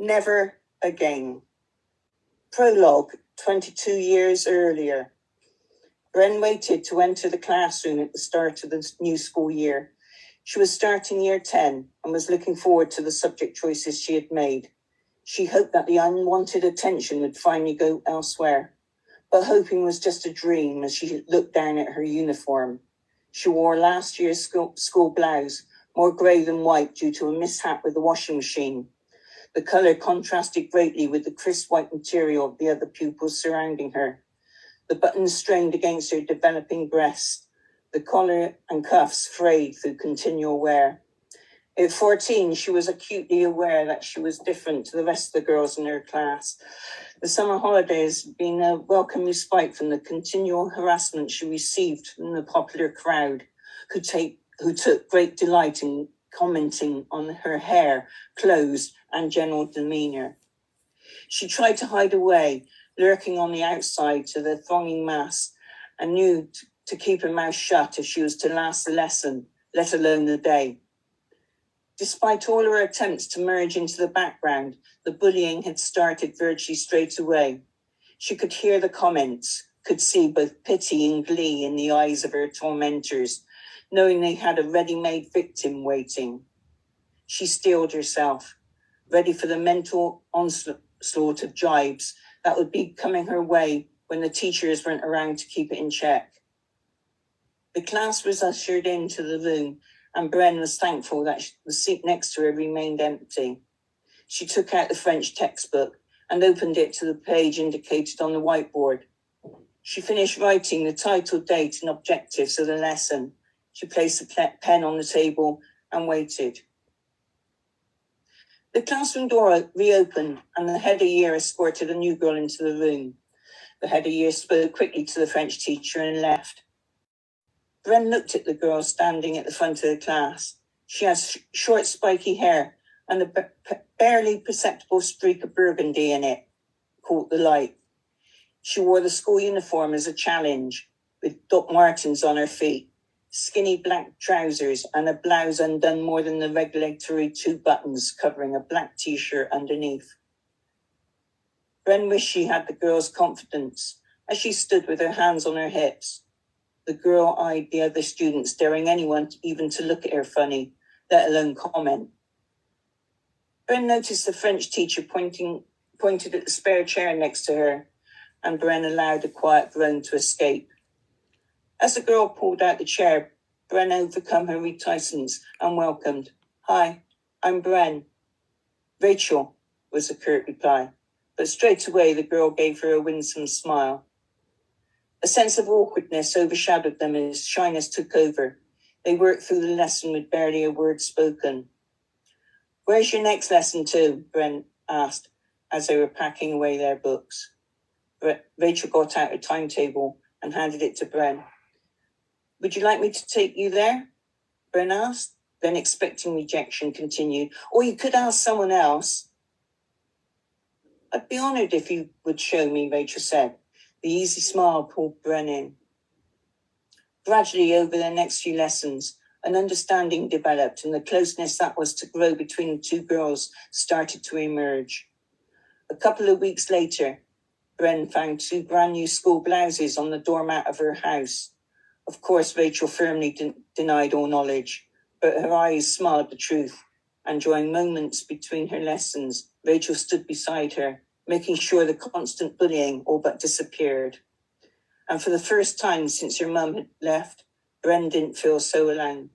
Never again. Prologue, 22 years earlier. Bren waited to enter the classroom at the start of the new school year. She was starting year 10 and was looking forward to the subject choices she had made. She hoped that the unwanted attention would finally go elsewhere. But hoping was just a dream as she looked down at her uniform. She wore last year's school blouse, more grey than white due to a mishap with the washing machine. The colour contrasted greatly with the crisp white material of the other pupils surrounding her. The buttons strained against her developing breast. The collar and cuffs frayed through continual wear. At 14, she was acutely aware that she was different to the rest of the girls in her class. The summer holidays had been a welcome respite from the continual harassment she received from the popular crowd, who took great delight in commenting on her hair, clothes, and general demeanour. She tried to hide away, lurking on the outside to the thronging mass, and knew to keep her mouth shut if she was to last the lesson, let alone the day. Despite all her attempts to merge into the background, the bullying had started virtually straight away. She could hear the comments, could see both pity and glee in the eyes of her tormentors, knowing they had a ready-made victim waiting. She steeled herself, ready for the mental onslaught of jibes that would be coming her way when the teachers weren't around to keep it in check. The class was ushered into the room, and Bren was thankful that the seat next to her remained empty. She took out the French textbook and opened it to the page indicated on the whiteboard. She finished writing the title, date, and objectives of the lesson. She placed the pen on the table and waited. The classroom door reopened, and the head of year escorted a new girl into the room. The head of year spoke quickly to the French teacher and left. Bren looked at the girl standing at the front of the class. She has short, spiky hair, and a barely perceptible streak of burgundy in it caught the light. She wore the school uniform as a challenge, with Doc Martens on her feet, skinny black trousers, and a blouse undone more than the regulatory 2 buttons covering a black t-shirt underneath. Bren wished she had the girl's confidence as she stood with her hands on her hips. The girl eyed the other students, daring anyone even to look at her funny, let alone comment. Bren noticed the French teacher pointed at the spare chair next to her, and Bren allowed a quiet groan to escape. As the girl pulled out the chair, Bren overcome her reticence and welcomed. "Hi, I'm Bren." "Rachel," was the curt reply, but straight away the girl gave her a winsome smile. A sense of awkwardness overshadowed them as shyness took over. They worked through the lesson with barely a word spoken. "Where's your next lesson to?" Bren asked as they were packing away their books. Rachel got out a timetable and handed it to Bren. "Would you like me to take you there?" Bren asked, then expecting rejection continued. "Or you could ask someone else." "I'd be honoured if you would show me," Rachel said. The easy smile pulled Bren in. Gradually, over the next few lessons, an understanding developed, and the closeness that was to grow between the 2 girls started to emerge. A couple of weeks later, Bren found 2 brand new school blouses on the doormat of her house. Of course, Rachel firmly denied all knowledge, but her eyes smiled the truth, and during moments between her lessons, Rachel stood beside her, making sure the constant bullying all but disappeared. And for the first time since her mum had left, Bren didn't feel so alone.